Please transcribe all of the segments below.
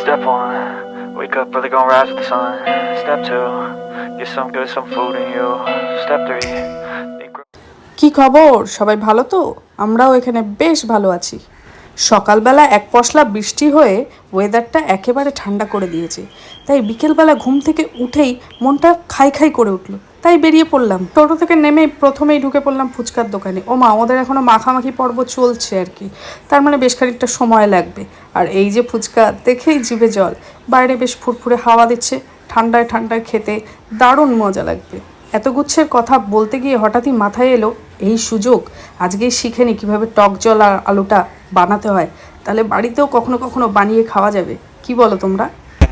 Step one, wake up early, gonna rise with the sun. Step two, get some good, some food in you. Step three, কি খবর? সবাই ভালো তো? আমরাও এখানে বেশ ভালো আছি। সকালবেলা এক পশলা বৃষ্টি হয়ে ওয়েদারটা একেবারে ঠান্ডা করে দিয়েছে, তাই বিকেলবেলা ঘুম থেকে উঠেই মনটা খাই খাই করে উঠলো। তাই বেরিয়ে পড়লাম, টোটো থেকে নেমে প্রথমেই ঢুকে পড়লাম ফুচকার দোকানে। ও মা, ওদের এখনও মাখামাখি পর্ব চলছে আর কি, তার মানে বেশ খানিকটা সময় লাগবে। আর এই যে ফুচকা, দেখেই জিভে জল। বাইরে বেশ ফুরফুরে হাওয়া দিচ্ছে, ঠান্ডায় ঠান্ডায় খেতে দারুণ মজা লাগবে। এত গুচ্ছের কথা বলতে গিয়ে হঠাৎই মাথায় এলো, এই সুযোগ আজকেই শিখে নি কীভাবে টক জল আর আলুটা বানাতে হয়, তাহলে বাড়িতেও কখনো কখনো বানিয়ে খাওয়া যাবে। কি বলো তোমরা?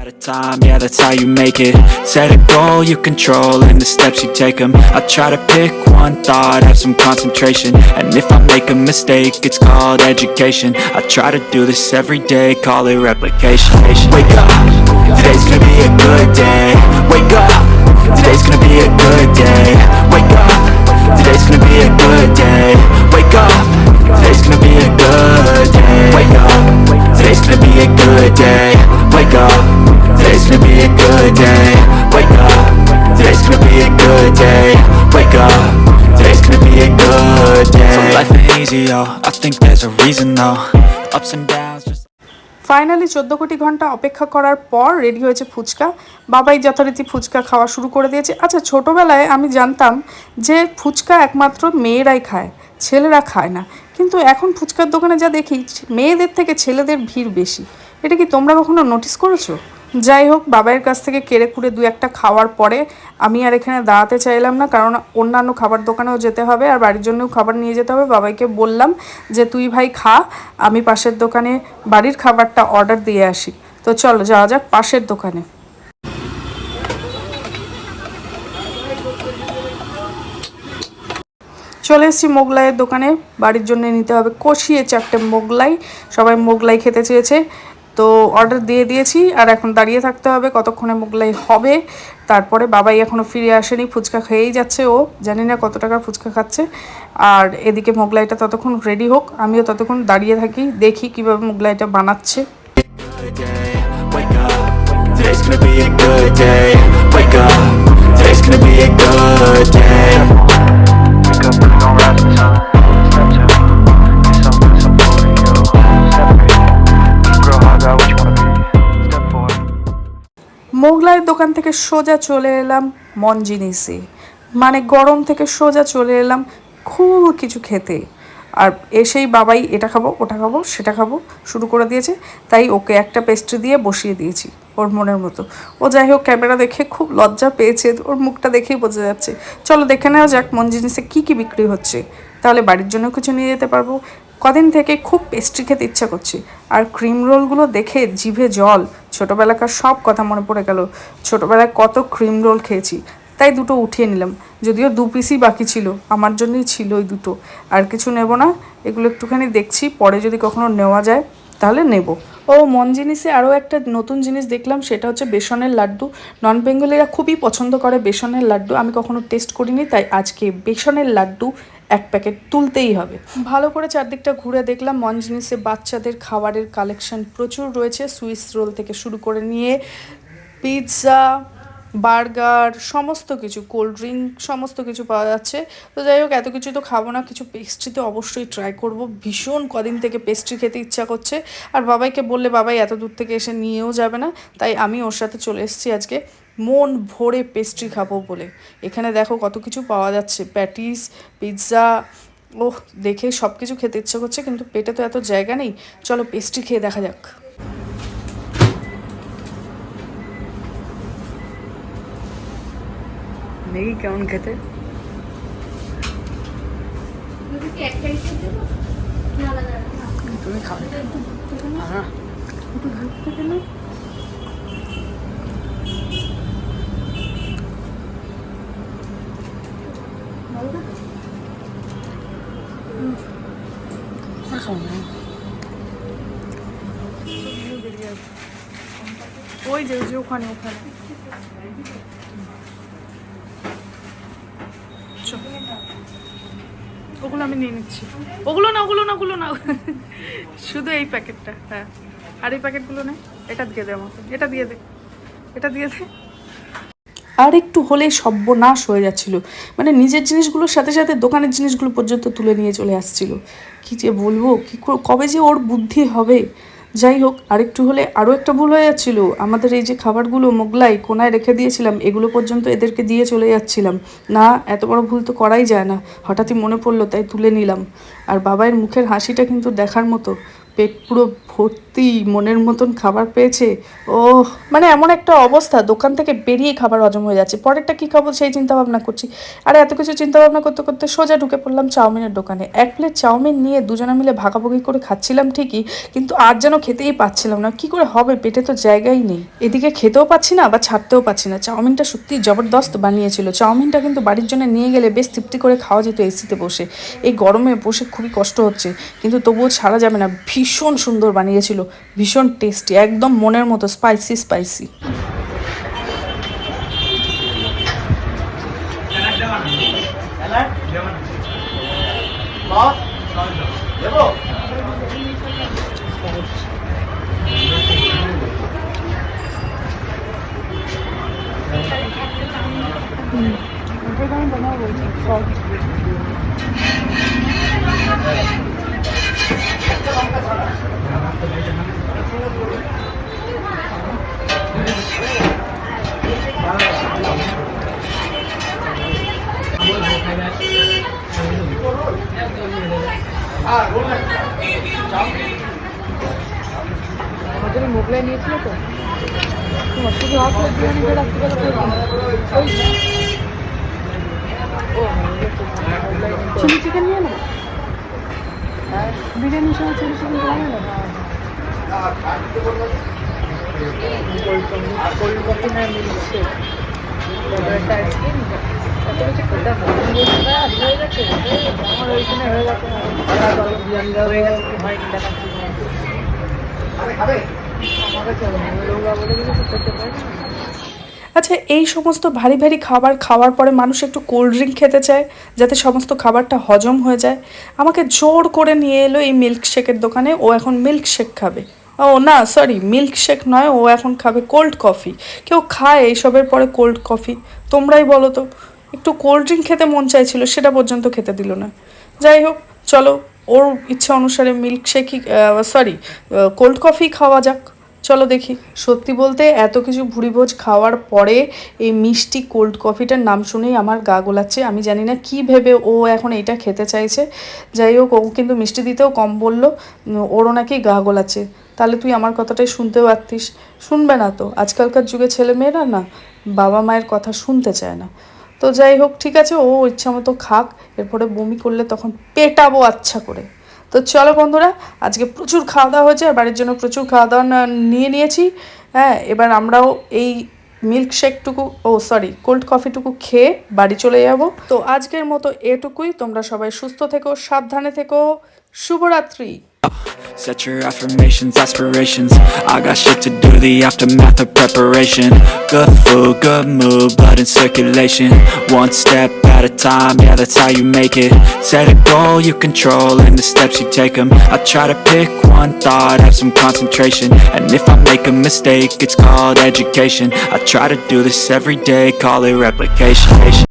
At a time, yeah, that's how you make it. Set a goal, you control, and the steps you take them. I try to pick one thought, have some concentration. And if I make a mistake, it's called education. I try to do this every day, call it replication. Wake up, today's gonna be a good day. Wake up, today's gonna be a good day. Wake up, today's gonna be a good day. Wake up, today's gonna be a good day. Wake up, today's gonna be a good day. Wake up, today's gonna be a good day. Wake up, today's gonna be a good day. Wake up, today's gonna be a good day. So life ain't easy, yo, I think there's a reason though. Ups and downs just finally 14 কোটি ঘন্টা অপেক্ষা করার পর ready হয়েছে ফুচকা। বাবাই যথারীতি ফুচকা খাওয়া শুরু করে দিয়েছে। আচ্ছা, ছোটোবেলায় আমি জানতাম যে ফুচকা একমাত্র মেয়েরাই খায়, ছেলেরা খায় না, কিন্তু এখন ফুচকার দোকানে যা দেখি, মেয়েদের থেকে ছেলেদের ভিড় বেশি। এটা কি তোমরা কখনো নোটিস করেছো? যাই হোক, বাবাইয়ের কাছ থেকে কেড়ে কুড়ে দু একটা খাওয়ার পরে আমি আর এখানে দাঁড়াতে চাইলাম না, কারণ অন্যান্য খাবার দোকানেও যেতে হবে আর বাড়ির জন্যও খাবার নিয়ে যেতে হবে। বাবাইকে বললাম যে তুই ভাই খা, আমি পাশের দোকানে বাড়ির খাবারটা অর্ডার দিয়ে আসি। তো চলো যাওয়া যাক পাশের দোকানে। চলে এসেছি মোগলাইয়ের দোকানে। বাড়ির জন্য নিতে হবে কষিয়ে 4টে মোগলাই। সবাই মোগলাই খেতে চেয়েছে, তো অর্ডার দিয়ে দিয়েছি। আর এখন দাঁড়িয়ে থাকতে হবে কতক্ষণে মোগলাই হবে। তারপরে বাবাই এখনও ফিরে আসেনি, ফুচকা খেয়েই যাচ্ছে ও, জানি না কত টাকার ফুচকা খাচ্ছে। আর এদিকে মোগলাইটা ততক্ষণ রেডি হোক, আমিও ততক্ষণ দাঁড়িয়ে থাকি, দেখি কিভাবে মোগলাইটা বানাচ্ছে। wake up, today's gonna be a good day. Wake up, today's gonna be a good day. wake up early, gonna rise with the sun. Step two, get some good, some food in you. Step three, grow hard, got what you wanna be. Step four. মোগলাইয়ের দোকান থেকে সোজা চলে এলাম মনজিনিসে, মানে গরম থেকে সোজা চলে এলাম খুব কিছু খেতে। আর এসেই বাবাই এটা খাবো, ওটা খাবো, সেটা খাবো শুরু করে দিয়েছে। তাই ওকে একটা পেস্ট্রি দিয়ে বসিয়ে দিয়েছি ওর মনের মতো। ও যাই হোক, ক্যামেরা দেখে খুব লজ্জা পেয়েছে, ওর মুখটা দেখেই বোঝা যাচ্ছে। চলো দেখে নেওয়া যাক মনজিনিসে কী কী বিক্রি হচ্ছে, তাহলে বাড়ির জন্য কিছু নিয়ে যেতে পারবো। কদিন থেকে খুব পেস্ট্রি খেতে ইচ্ছা করছে, আর ক্রিম রোলগুলো দেখে জিভে জল। ছোটোবেলাকার সব কথা মনে পড়ে গেল, ছোটোবেলায় কত ক্রিম রোল খেয়েছি। তাই দুটো উঠিয়ে নিলাম, যদিও 2 পিসই বাকি ছিল, আমার জন্যই ছিল ওই দুটো, আর কিছু নেব না। এগুলো একটুখানি দেখছি, পরে যদি কখনো নেওয়া যায় তাহলে নেব। ও মনজিনিসে আরও একটা নতুন জিনিস দেখলাম, সেটা হচ্ছে বেসনের লাড্ডু। নন বেঙ্গলিরা খুবই পছন্দ করে বেসনের লাড্ডু, আমি কখনো টেস্ট করিনি, তাই আজকে বেসনের লাড্ডু 1 প্যাকেট তুলতেই হবে। ভালো করে চারদিকটা ঘুরে দেখলাম। মনজিনিসে বাচ্চাদের খাবারের কালেকশন প্রচুর রয়েছে, সুইস রোল থেকে শুরু করে নিয়ে পিৎজা, বার্গার, সমস্ত কিছু, কোল্ড ড্রিঙ্ক, সমস্ত কিছু পাওয়া যাচ্ছে। তো যাই হোক, এত কিছু তো খাবো না, কিছু পেস্ট্রি তো অবশ্যই ট্রাই করব। ভীষণ কদিন থেকে পেস্ট্রি খেতে ইচ্ছা করছে, আর বাবাইকে বললে বাবাই এত দূর থেকে এসে নিয়েও যাবে না, তাই আমি ওর সাথে চলে এসেছি আজকে মন ভরে পেস্ট্রি খাবো বলে। এখানে দেখো কত কিছু পাওয়া যাচ্ছে, প্যাটিস, পিৎজা। ওহ, দেখে সব কিছু খেতে ইচ্ছা করছে, কিন্তু পেটে তো এত জায়গা নেই। চলো পেস্ট্রি খেয়ে দেখা যাক। নেই কেমন খেতে? তুমি খাও, ওই যে ওখানে ওখানে ওগুলো আমি নিয়ে নিচ্ছি। ওগুলো না, ওগুলো না, ওগুলো না, শুধু এই প্যাকেটটা। হ্যাঁ, আর এই প্যাকেটগুলো নেই। এটা দিয়ে দে আমাকে, এটা দিয়ে দে, এটা দিয়ে দে। আর একটু হলেই সর্বনাশ হয়ে যাচ্ছিল, মানে নিজের জিনিসগুলোর সাথে সাথে দোকানের জিনিসগুলো পর্যন্ত তুলে নিয়ে চলে আসছিল। কি যে বলবো, কবে যে ওর বুদ্ধি হবে। যাই হোক, আরেকটু হলে আরও একটা ভুল হয়ে যাচ্ছিল। আমাদের এই যে খাবারগুলো মোগলাই কোনায় রেখে দিয়েছিলাম, এগুলো পর্যন্ত এদেরকে দিয়ে চলে যাচ্ছিলাম। না, এত বড় ভুল তো করাই যায় না, হঠাৎই মনে পড়লো তাই তুলে নিলাম। আর বাবাইয়ের মুখের হাসিটা কিন্তু দেখার মতো, পেট পুরো ভর্তি, মনের মতন খাবার পেয়েছে। ও মানে এমন একটা অবস্থা, দোকান থেকে বেরিয়ে খাবার হজম হয়ে যাচ্ছে, পরেরটা কী খাবো সেই চিন্তা ভাবনা করছি। আর এত কিছু চিন্তা ভাবনা করতে করতে সোজা ঢুকে পড়লাম চাউমিনের দোকানে। 1 প্লেট চাউমিন নিয়ে দুজনে মিলে ভাগাভাগি করে খাচ্ছিলাম ঠিকই, কিন্তু আর যেন খেতেই পাচ্ছিলাম না। কি করে হবে, পেটে তো জায়গাই নেই। এদিকে খেতেও পাচ্ছি না বা ছাড়তেও পাচ্ছি না। চাউমিনটা সত্যিই জবরদস্ত বানিয়েছিল। চাউমিনটা কিন্তু বাড়ির জন্য নিয়ে গেলে বেশ তৃপ্তি করে খাওয়া যেত এসিতে বসে। এই গরমে বসে খুবই কষ্ট হচ্ছে, কিন্তু তবুও ছাড়া যাবে না। ভীষণ সুন্দর বানিয়েছিল, ভীষণ টেস্টি, একদম মনের মতো স্পাইসি স্পাইসি। আমাদের মোগলাই নিয়েছিল তো তোমার শুধু হাফ প্লেট বিরিয়ানিটা রাত্রিবেলা ওই চিলি চিকেন নিয়ে না, বিরিয়ানির সময় চিলি চিকেন বানায় না। কোল্ড কফি না মিলছে আইসক্রিম এত কিছু খেতে হয়ে গেছে আমার ওইখানে হয়ে গেছে বিরিয়ানি হয়ে গেছে হয়নি দেখাচ্ছি আচ্ছা, এই সমস্ত ভারী ভারী খাবার খাওয়ার পরে মানুষ একটু কোল্ড ড্রিঙ্ক খেতে চায় যাতে সমস্ত খাবারটা হজম হয়ে যায়। আমাকে জোর করে নিয়ে এলো এই মিল্কশেকের দোকানে। ও এখন মিল্কশেক খাবে। ও না, সরি, মিল্কশেক নয়, ও এখন খাবে কোল্ড কফি। কেউ খায় এইসবের পরে কোল্ড কফি? তোমরাই বলো তো। একটু কোল্ড ড্রিঙ্ক খেতে মন চাইছিল, সেটা পর্যন্ত খেতে দিল না। যাই হোক, চলো ওর ইচ্ছা অনুসারে মিল্কশেকই, সরি, কোল্ড কফি খাওয়া যাক। চলো দেখি। সত্যি বলতে এত কিছু ভুরিভোজ খাওয়ার পরে এই মিষ্টি কোল্ড কফিটার নাম শুনেই আমার গা গোলাচ্ছে। আমি জানি না কী ভেবে ও এখন এইটা খেতে চাইছে। যাই হোক, ও কিন্তু মিষ্টি দিতেও কম বললো, ওরও নাকি গা গোলাচ্ছে। তাহলে তুই আমার কথাটাই শুনতেও পারতিস। শুনবে না তো, আজকালকার যুগে ছেলেমেয়েরা না বাবা মায়ের কথা শুনতে চায় না। তো যাই হোক, ঠিক আছে, ও ইচ্ছা মতো খাক, এরপরে বমি করলে তখন পেটাবো আচ্ছা করে। তো চলো বন্ধুরা, আজকে প্রচুর খাওয়া দাওয়া হয়েছে আর বাড়ির জন্য প্রচুর খাওয়া দাওয়া নিয়েছি। হ্যাঁ, এবার আমরাও এই মিল্কশেকটুকু, কোল্ড কফিটুকু খেয়ে বাড়ি চলে যাব। তো আজকের মতো এটুকুই। তোমরা সবাই সুস্থ থেকো, সাবধানে থেকো। শুভরাত্রি। Set your affirmations, aspirations. I got shit to do, the aftermath of preparation. Good food, good mood, blood in circulation. One step at a time, yeah, that's how you make it. Set a goal you control and the steps you take them. I try to pick one thought, have some concentration. And if I make a mistake, it's called education. I try to do this every day, call it replication.